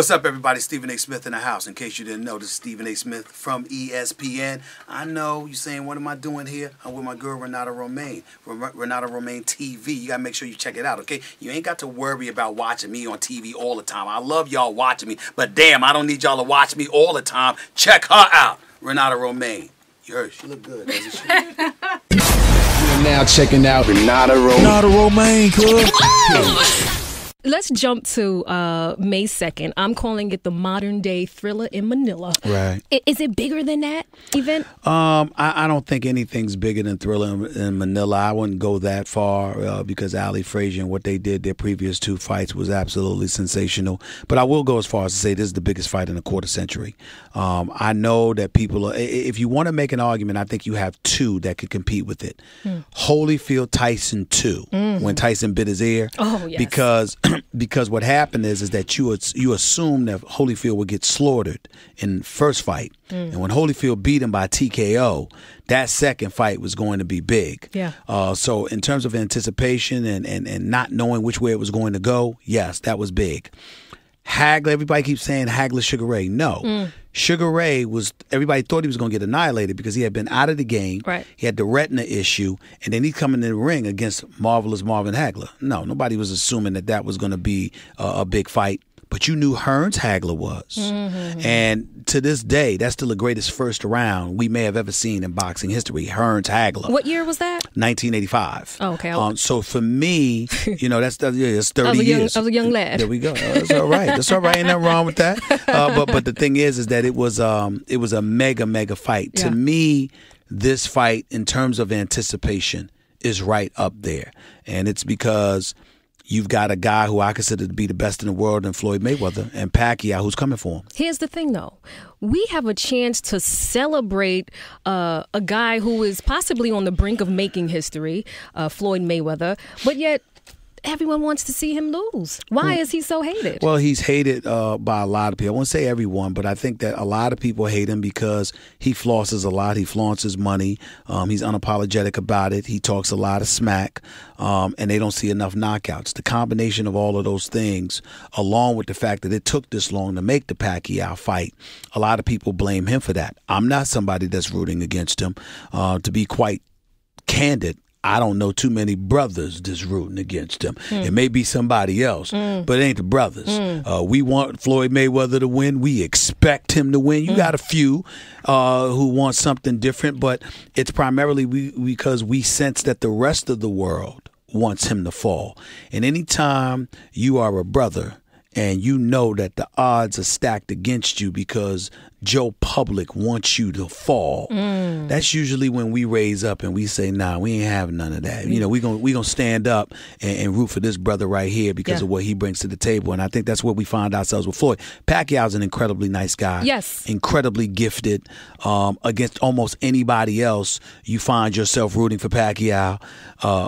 What's up, everybody? Stephen A. Smith in the house. In case you didn't know, this is Stephen A. Smith from ESPN. I know you're saying, what am I doing here? I'm with my girl, Renada Romaine. Renada Romaine TV. You got to make sure you check it out, okay? You ain't got to worry about watching me on TV all the time. I love y'all watching me, but damn, I don't need y'all to watch me all the time. Check her out, Renada Romaine. You heard, she look good, doesn't she? You're now checking out Renada Romaine. Let's jump to May 2nd. I'm calling it the modern day Thriller in Manila. Right. Is it bigger than that event? I don't think anything's bigger than Thriller in Manila. I wouldn't go that far because Ali Frazier and what they did their previous two fights was absolutely sensational. But I will go as far as to say this is the biggest fight in a quarter century. I know that people are, if you want to make an argument, I think you have two that could compete with it. Holyfield Tyson 2, when Tyson bit his ear. Oh, yes. Because what happened is that you assume that Holyfield would get slaughtered in the first fight. And when Holyfield beat him by TKO, that second fight was going to be big. Yeah. So in terms of anticipation and not knowing which way it was going to go, yes, that was big. Hagler, everybody keeps saying Hagler, Sugar Ray. No. Sugar Ray everybody thought he was going to get annihilated because he had been out of the game. Right. He had the retina issue, and then he's coming in the ring against Marvelous Marvin Hagler. No, nobody was assuming that was going to be a big fight. But you knew Hearns Hagler was. And to this day, that's still the greatest first round we may have ever seen in boxing history, Hearns Hagler. What year was that? 1985. Oh, okay. So for me, that's 30 years. I was a young lad. There we go. That's all right. That's all right. Ain't nothing wrong with that. But the thing is that it was a mega fight. Yeah. To me, this fight, in terms of anticipation, is right up there. And it's because you've got a guy who I consider to be the best in the world in Floyd Mayweather and Pacquiao who's coming for him. Here's the thing, though. We have a chance to celebrate a guy who is possibly on the brink of making history, Floyd Mayweather, but yet everyone wants to see him lose. Why is he so hated? Well, he's hated by a lot of people. I won't say everyone, but I think that a lot of people hate him because he flosses a lot. He flaunts his money. He's unapologetic about it. He talks a lot of smack, and they don't see enough knockouts. The combination of all of those things, along with the fact that it took this long to make the Pacquiao fight, a lot of people blame him for that. I'm not somebody that's rooting against him. To be quite candid, I don't know too many brothers that's rooting against him. It may be somebody else, but it ain't the brothers. We want Floyd Mayweather to win. We expect him to win. You got a few who want something different, but it's primarily because we sense that the rest of the world wants him to fall. And anytime you are a brother and you know that the odds are stacked against you because Joe Public wants you to fall, that's usually when we raise up and we say, nah, we ain't having none of that. You know, we gonna stand up and root for this brother right here because of what he brings to the table. And I think that's where we find ourselves with Floyd. Pacquiao's an incredibly nice guy. Yes. Incredibly gifted. Against almost anybody else, you find yourself rooting for Pacquiao,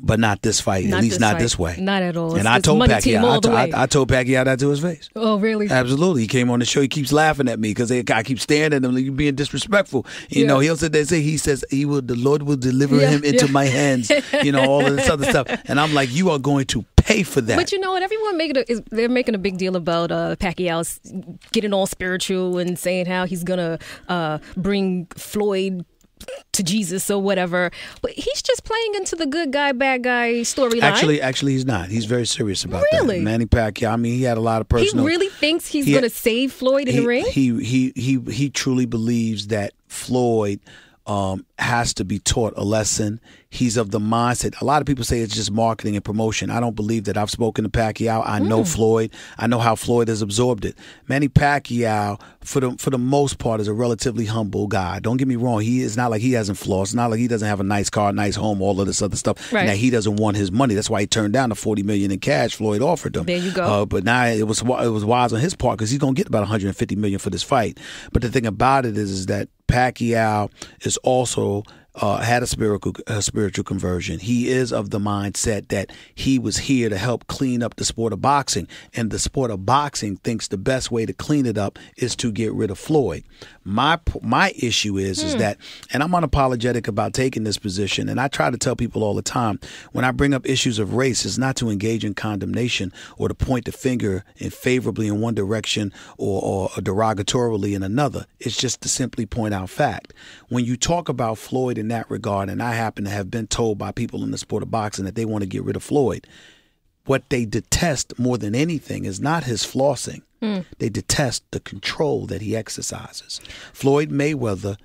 but not this fight. At least not this way. Not at all. And I told Pacquiao, I told Pacquiao that to his face. Oh, really? Absolutely. He came on the show. He keeps laughing at me because I keep staring at him like, you're being disrespectful. You know, he'll sit there and say, he says, the Lord will deliver him into my hands. You know, all of this other stuff. And I'm like, you are going to pay for that. But you know what? Everyone they're making a big deal about Pacquiao getting all spiritual and saying how he's gonna bring Floyd to Jesus or whatever, but he's just playing into the good guy, bad guy storyline. Actually, he's not. He's very serious about that. Manny Pacquiao. I mean, he had a lot of personal. He really thinks he's going to save Floyd in the ring. He truly believes that Floyd has to be taught a lesson. He's of the mindset. A lot of people say it's just marketing and promotion. I don't believe that. I've spoken to Pacquiao. I know Floyd. I know how Floyd has absorbed it. Manny Pacquiao, for the most part, is a relatively humble guy. Don't get me wrong. He is not like he hasn't flossed. It's not like he doesn't have a nice car, nice home, all of this other stuff. Right. Now, he doesn't want his money. That's why he turned down the $40 million in cash Floyd offered him. There you go. But now it was wise on his part because he's going to get about $150 million for this fight. But the thing about it is that Pacquiao is also had a spiritual conversion. He is of the mindset that he was here to help clean up the sport of boxing, and the sport of boxing thinks the best way to clean it up is to get rid of Floyd. My issue is that, and I'm unapologetic about taking this position, and I try to tell people all the time, when I bring up issues of race, it's not to engage in condemnation or to point the finger favorably in one direction or derogatorily in another. It's just to simply point out fact. When you talk about Floyd in that regard, and I happen to have been told by people in the sport of boxing that they want to get rid of Floyd, what they detest more than anything is not his flossing. They detest the control that he exercises. Floyd Mayweather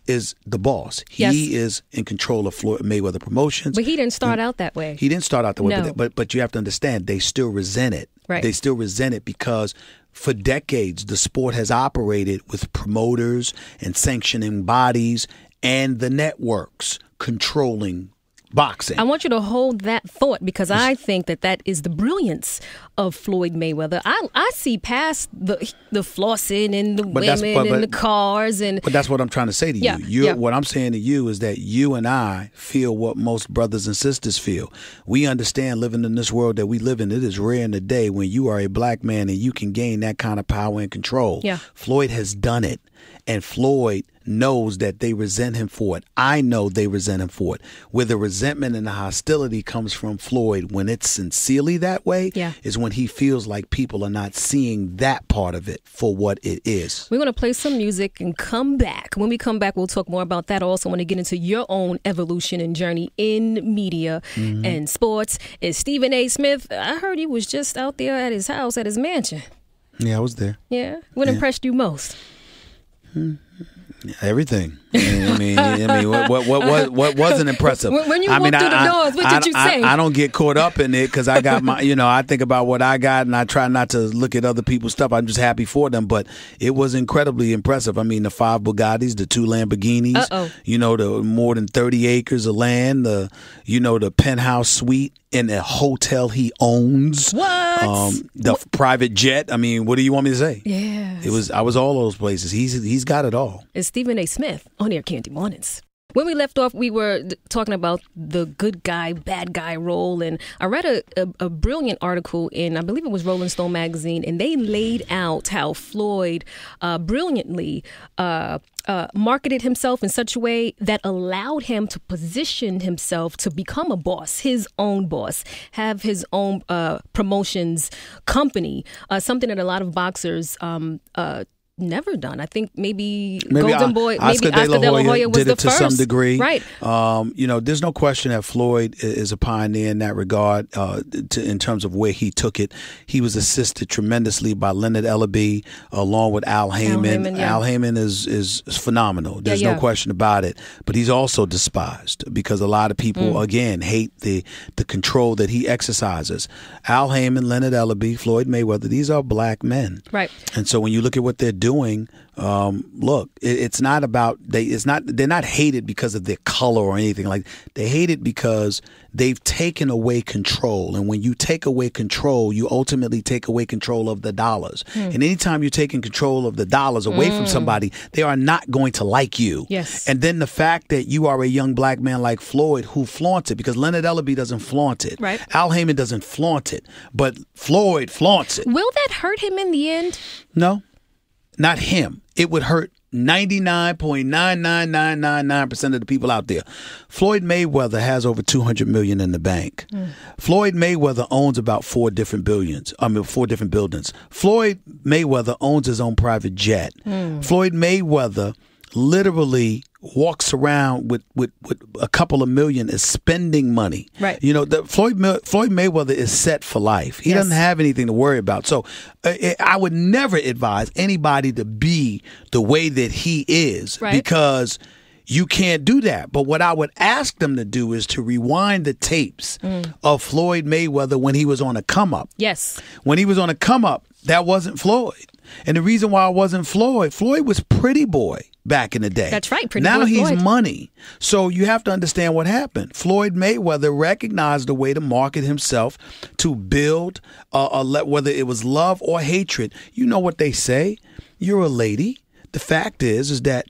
is the boss. He is in control of Floyd Mayweather Promotions. But he didn't start out that way. He didn't start out that way. No. But you have to understand, they still resent it. Right. They still resent it because for decades, the sport has operated with promoters and sanctioning bodies and the networks controlling boxing. I want you to hold that thought, because I think that is the brilliance of Floyd Mayweather. I see past the flossing and the women and the cars. But that's what I'm trying to say to you. What I'm saying to you is that you and I feel what most brothers and sisters feel. We understand, living in this world that we live in, it is rare in the day when you are a black man and you can gain that kind of power and control. Yeah. Floyd has done it. And Floyd knows that they resent him for it. I know they resent him for it. Where the resentment and the hostility comes from Floyd, when it's sincerely that way, is when he feels like people are not seeing that part of it for what it is. We're going to play some music and come back. When we come back, we'll talk more about that. I also want to get into your own evolution and journey in media and sports. It's Stephen A. Smith. I heard he was just out there at his house, at his mansion. Yeah, I was there. Yeah? What impressed you most? Everything. I mean, what wasn't impressive? When you walked through the doors, what did you say? I don't get caught up in it because I got my, I think about what I got and I try not to look at other people's stuff. I'm just happy for them, but it was incredibly impressive. I mean, the 5 Bugattis, the 2 Lamborghinis, the more than 30 acres of land, the penthouse suite in a hotel he owns. What? The private jet. I mean, what do you want me to say? Yeah. I was all those places. He's got it all. It's Stephen A. Smith on Air Candy Mornings. When we left off, we were talking about the good guy, bad guy role. And I read a brilliant article in, I believe it was Rolling Stone magazine, and they laid out how Floyd brilliantly marketed himself in such a way that allowed him to position himself to become a boss, his own boss, have his own promotions company, something that a lot of boxers never done. I think maybe Golden Boy, Oscar De La Hoya was did the it to first. some degree, right? There's no question that Floyd is a pioneer in that regard. In terms of where he took it, he was assisted tremendously by Leonard Ellaby, along with Al Heyman. Al Heyman is phenomenal. There's no question about it. But he's also despised because a lot of people again hate the control that he exercises. Al Heyman, Leonard Ellaby, Floyd Mayweather, these are black men, right? And so when you look at what they're doing, look, it's not about they're not hated because of their color or anything like. They hate it because they've taken away control, and when you take away control, you ultimately take away control of the dollars. And anytime you're taking control of the dollars away from somebody, they are not going to like you. Yes. And then the fact that you are a young black man like Floyd who flaunts it, because Leonard Ellaby doesn't flaunt it, right? Al Heyman doesn't flaunt it, but Floyd flaunts it. Will that hurt him in the end? No. Not him. It would hurt 99.99999% of the people out there. Floyd Mayweather has over $200 million in the bank. Floyd Mayweather owns about 4 different buildings. Floyd Mayweather owns his own private jet. Floyd Mayweather literally walks around with a couple of million is spending money. Right. Floyd Mayweather is set for life. He doesn't have anything to worry about. So I would never advise anybody to be the way that he is, because you can't do that. But what I would ask them to do is to rewind the tapes of Floyd Mayweather when he was on a come up. Yes. When he was on a come up, that wasn't Floyd. And the reason why it wasn't Floyd was Pretty Boy back in the day. That's right. Now he's money. So you have to understand what happened. Floyd Mayweather recognized a way to market himself to build, whether it was love or hatred. You know what they say? You're a lady. The fact is that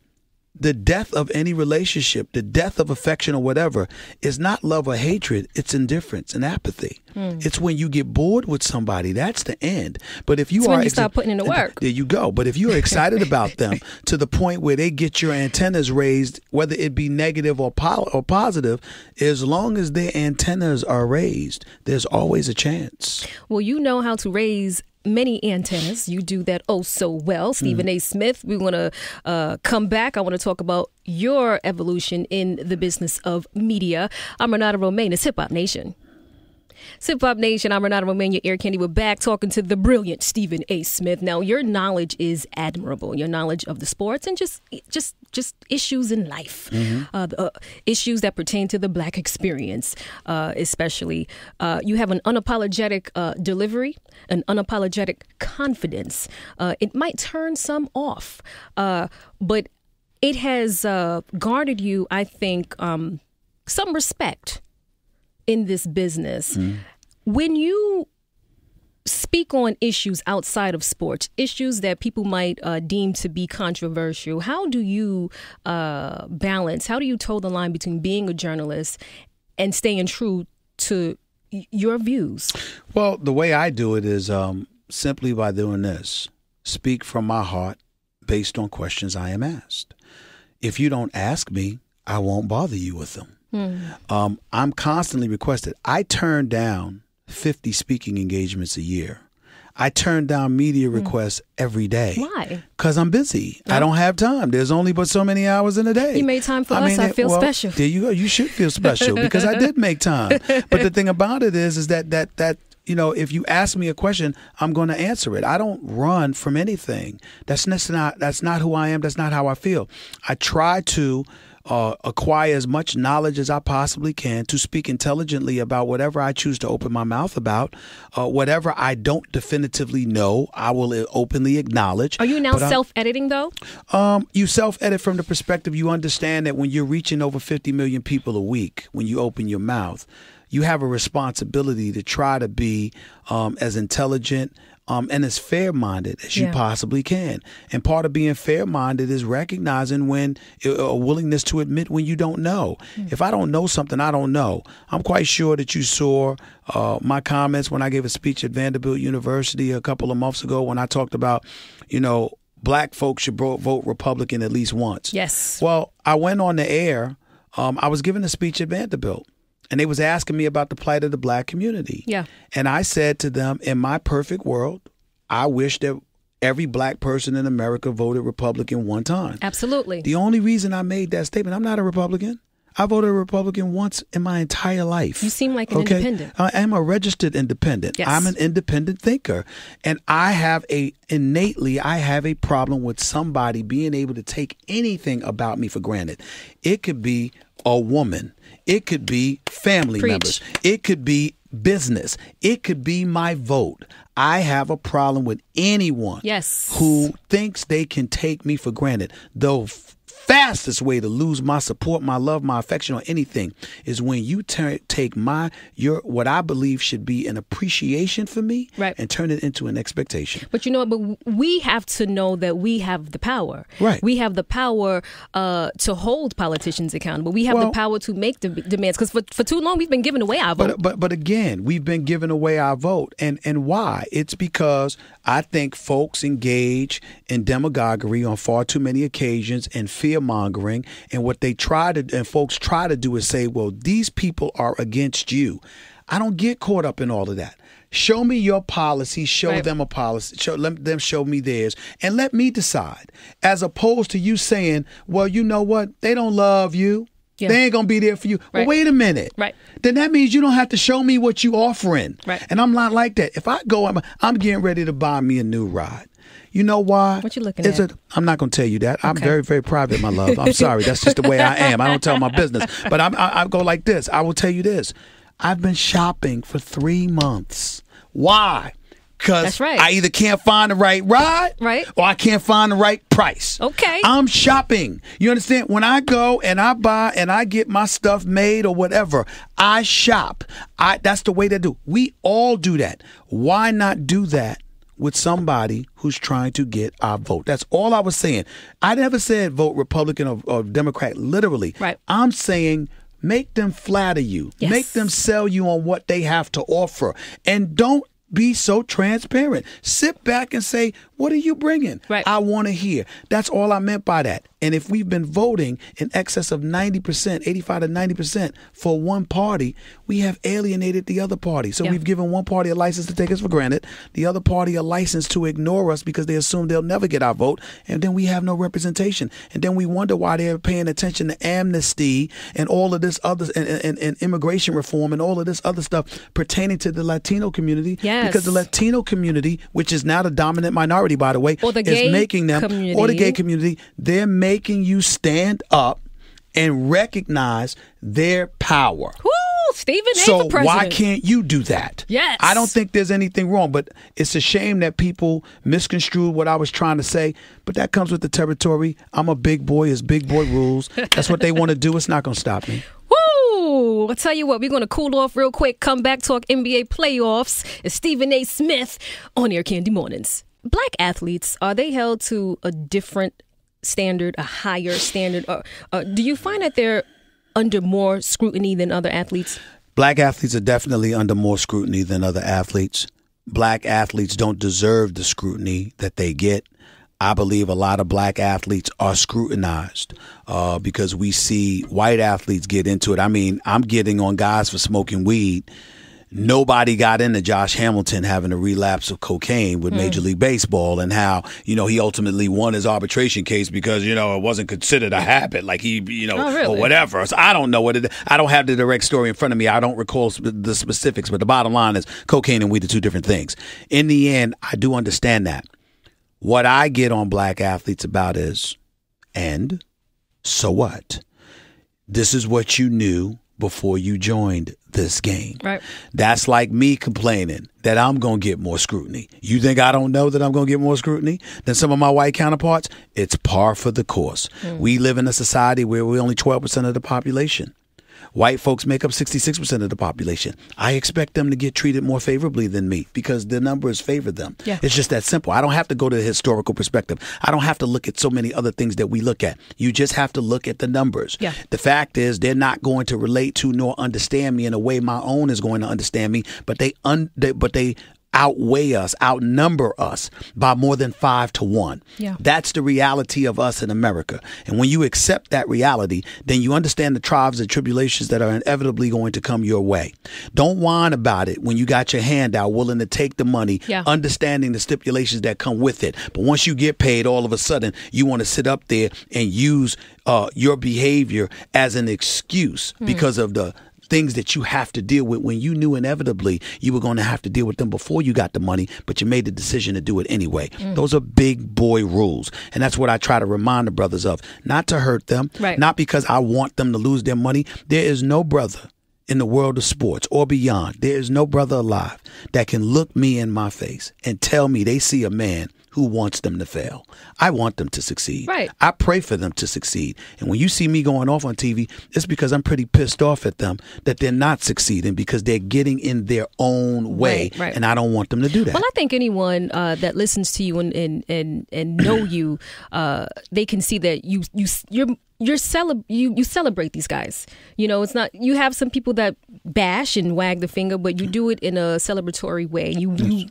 the death of any relationship, the death of affection or whatever, is not love or hatred. It's indifference and apathy. It's when you get bored with somebody. That's the end. But if you when you start putting in the work. There you go. But if you're excited about them to the point where they get your antennas raised, whether it be negative or positive, as long as their antennas are raised, there's always a chance. Well, you know how to raise many antennas. You do that oh so well. Stephen A. Smith, we want to come back. I want to talk about your evolution in the business of media. I'm Renata Romaine. It's Hip Hop Nation. Hip Hop Nation, I'm Renata Romaine, your ear candy. We're back talking to the brilliant Stephen A. Smith. Now, your knowledge is admirable. Your knowledge of the sports and just issues in life, the issues that pertain to the Black experience, especially. You have an unapologetic delivery, an unapologetic confidence. It might turn some off, but it has garnered you, I think, some respect in this business. When you speak on issues outside of sports, issues that people might deem to be controversial, how do you balance, how do you toe the line between being a journalist and staying true to your views? Well, the way I do it is simply by doing this. Speak from my heart based on questions I am asked. If you don't ask me, I won't bother you with them. I'm constantly requested. I turn down 50 speaking engagements a year. I turn down media requests every day. Why? Because I'm busy. I don't have time. There's only but so many hours in a day. You made time for us. I feel special. There you go. You should feel special because I did make time. But the thing about it is that you know, if you ask me a question, I'm going to answer it. I don't run from anything. That's not who I am. That's not how I feel. I try to acquire as much knowledge as I possibly can to speak intelligently about whatever I choose to open my mouth about. Whatever I don't definitively know, I will openly acknowledge. Are you now self-editing, though? You self-edit from the perspective you understand that when you're reaching over 50 million people a week, when you open your mouth, you have a responsibility to try to be as intelligent and as fair-minded as you possibly can. And part of being fair-minded is recognizing when a willingness to admit when you don't know. If I don't know something, I don't know. I'm quite sure that you saw my comments when I gave a speech at Vanderbilt University a couple of months ago when I talked about, you know, Black folks should vote Republican at least once. Yes. Well, I went on the air. I was giving a speech at Vanderbilt. And they was asking me about the plight of the Black community. Yeah. And I said to them, in my perfect world, I wish that every Black person in America voted Republican one time. Absolutely. The only reason I made that statement, I'm not a Republican. I voted Republican once in my entire life. You seem like an independent. I am a registered independent. Yes. I'm an independent thinker. And I have a problem with somebody being able to take anything about me for granted. It could be a woman. It could be family members. It could be business. It could be my vote. I have a problem with anyone who thinks they can take me for granted. The fastest way to lose my support, my love, my affection, or anything is when you take what I believe should be an appreciation for me and turn it into an expectation. But you know, but we have to know that we have the power. Right. We have the power to hold politicians accountable. We have the power to make demands because for too long we've been giving away our vote. But again, we've been giving away our vote, and why? It's because I think folks engage in demagoguery on far too many occasions and fear-mongering, and what folks try to do is say, well, these people are against you. I don't get caught up in all of that. Show me your policy, show them a policy, let them show me theirs, and let me decide, as opposed to you saying, well, you know what, they don't love you. Yeah. They ain't going to be there for you. Well, wait a minute. Then that means you don't have to show me what you offering. And I'm not like that. If I go, I'm getting ready to buy me a new ride. You know why? What you looking at? I'm not going to tell you that. I'm very, very private, my love. I'm sorry. That's just the way I am. I don't tell my business. But I go like this. I will tell you this. I've been shopping for 3 months. Why? Because I either can't find the right ride or I can't find the right price. Okay. I'm shopping. You understand? When I go and I buy and I get my stuff made or whatever, I shop. That's the way they do. We all do that. Why not do that with somebody who's trying to get our vote. That's all I was saying. I never said vote Republican or Democrat, literally. Right. I'm saying make them flatter you. Yes. Make them sell you on what they have to offer. And don't be so transparent. Sit back and say, what are you bringing? Right. I want to hear. That's all I meant by that. And if we've been voting in excess of 90%, 85 to 90% for one party, we have alienated the other party. So we've given one party a license to take us for granted, the other party a license to ignore us because they assume they'll never get our vote, and then we have no representation. And then we wonder why they're paying attention to amnesty and all of this other, and immigration reform and all of this other stuff pertaining to the Latino community. Yes. Because the Latino community, which is now the dominant minority, by the way, or the gay is making them, community. or the gay community, they're making you stand up and recognize their power. Woo! Stephen A. So for president. why can't you do that? Yes. I don't think there's anything wrong, but it's a shame that people misconstrued what I was trying to say. But that comes with the territory. I'm a big boy. It's big boy rules. That's what they want to do. It's not going to stop me. Woo! I'll tell you what, we're going to cool off real quick, come back, talk NBA playoffs. It's Stephen A. Smith on Air Candy Mornings. Black athletes, are they held to a different standard, a higher standard? Or do you find that they're under more scrutiny than other athletes? Black athletes are definitely under more scrutiny than other athletes. Black athletes don't deserve the scrutiny that they get. I believe a lot of black athletes are scrutinized because we see white athletes get into it. I mean, I'm getting on guys for smoking weed. Nobody got into Josh Hamilton having a relapse of cocaine with Major League Baseball and how, he ultimately won his arbitration case because, it wasn't considered a habit, like he, really? or whatever. So I don't know I don't have the direct story in front of me. I don't recall the specifics, but the bottom line is cocaine and weed are two different things. In the end, I do understand that. What I get on black athletes about is, and so what? This is what you knew before you joined this game. Right. That's like me complaining that I'm going to get more scrutiny. You think I don't know that I'm going to get more scrutiny than some of my white counterparts? It's par for the course. We live in a society where we're only 12% of the population. White folks make up 66% of the population. I expect them to get treated more favorably than me because the numbers favor them. Yeah. It's just that simple. I don't have to go to the historical perspective. I don't have to look at so many other things that we look at. You just have to look at the numbers. Yeah. The fact is they're not going to relate to nor understand me in a way my own is going to understand me, but they outweigh us, outnumber us by more than 5 to 1. Yeah. That's the reality of us in America. And when you accept that reality, then you understand the trials and tribulations that are inevitably going to come your way. Don't whine about it when you got your hand out, willing to take the money, understanding the stipulations that come with it. But once you get paid, all of a sudden, you want to sit up there and use your behavior as an excuse because of the things that you have to deal with when you knew inevitably you were going to have to deal with them before you got the money, but you made the decision to do it anyway. Those are big boy rules. And that's what I try to remind the brothers of. Not to hurt them, not because I want them to lose their money. There is no brother in the world of sports or beyond. There is no brother alive that can look me in my face and tell me they see a man who wants them to fail. I want them to succeed. Right. I pray for them to succeed. And when you see me going off on TV, it's because I'm pretty pissed off at them that they're not succeeding because they're getting in their own way. Right. And I don't want them to do that. Well, I think anyone that listens to you and know you, they can see that you celebrate these guys. It's not, you have some people that bash and wag the finger, but you do it in a celebratory way.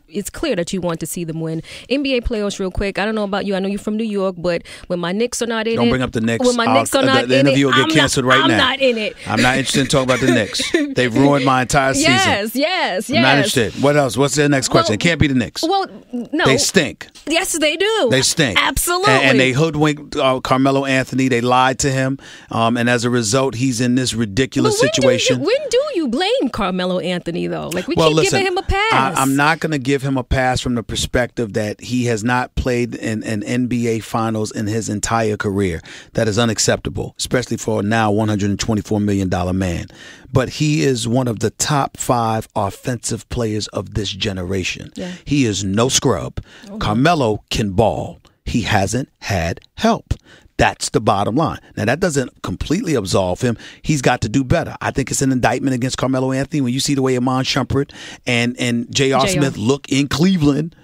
It's clear that you want to see them win. NBA playoffs real quick. I don't know about you. I know you're from New York, but when my Knicks are not in it. Don't bring up the Knicks. When my Knicks are not in it. The interview will get canceled right now. I'm not in it. I'm not interested in talking about the Knicks. They've ruined my entire season. Yes. I'm not interested. What else? What's the next question? It can't be the Knicks. Well, no. They stink. Yes, they do. They stink. Absolutely. And they hoodwinked Carmelo Anthony. They lied to him. And as a result, he's in this ridiculous situation. When do you blame Carmelo Anthony, though? Like, we keep giving him a pass. I'm not going to give him a pass from the perspective that he has not played in an NBA Finals in his entire career. That is unacceptable, especially for a now $124 million man. But he is one of the top 5 offensive players of this generation. Yeah. He is no scrub. Okay. Carmelo can ball. He hasn't had help. That's the bottom line. Now, that doesn't completely absolve him. He's got to do better. I think it's an indictment against Carmelo Anthony when you see the way Iman Shumpert and J.R. Smith look in Cleveland.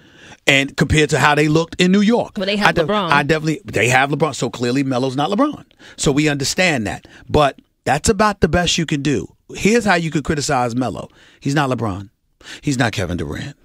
And compared to how they looked in New York. Well, they have LeBron. They have LeBron. So clearly Melo's not LeBron. So we understand that. But that's about the best you can do. Here's how you could criticize Melo. He's not LeBron. He's not Kevin Durant.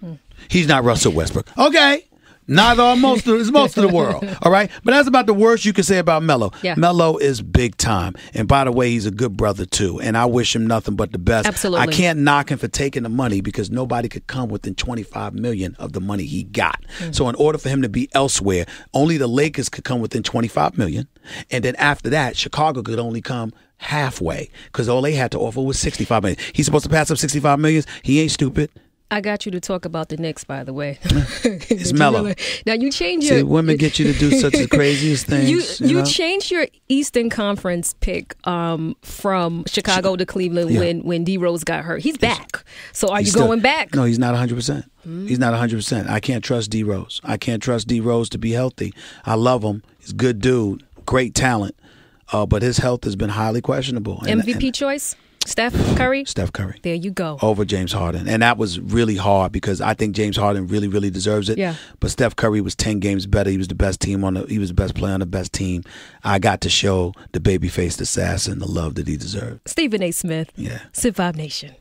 He's not Russell Westbrook. Okay. Most of the world. All right. But that's about the worst you can say about Melo. Yeah. Melo is big time. And by the way, he's a good brother too. And I wish him nothing but the best. Absolutely. I can't knock him for taking the money because nobody could come within $25 million of the money he got. So in order for him to be elsewhere, only the Lakers could come within $25 million. And then after that, Chicago could only come halfway because all they had to offer was $65 million. He's supposed to pass up $65 million. He ain't stupid. I got you to talk about the Knicks, by the way. It's Melo. Now you change your. See, women get you to do such the craziest things. You changed your Eastern Conference pick from Chicago to Cleveland when D Rose got hurt. He's back. So are you going back? No, he's not 100%. He's not 100%. I can't trust D Rose. I can't trust D Rose to be healthy. I love him. He's a good dude, great talent, but his health has been highly questionable. MVP choice. Steph Curry? Steph Curry. There you go. Over James Harden. And that was really hard because I think James Harden really, really deserves it. Yeah. But Steph Curry was 10 games better. He was the best he was the best player on the best team. I got to show the baby-faced assassin the love that he deserved. Stephen A. Smith. Yeah. Civ 5 Nation.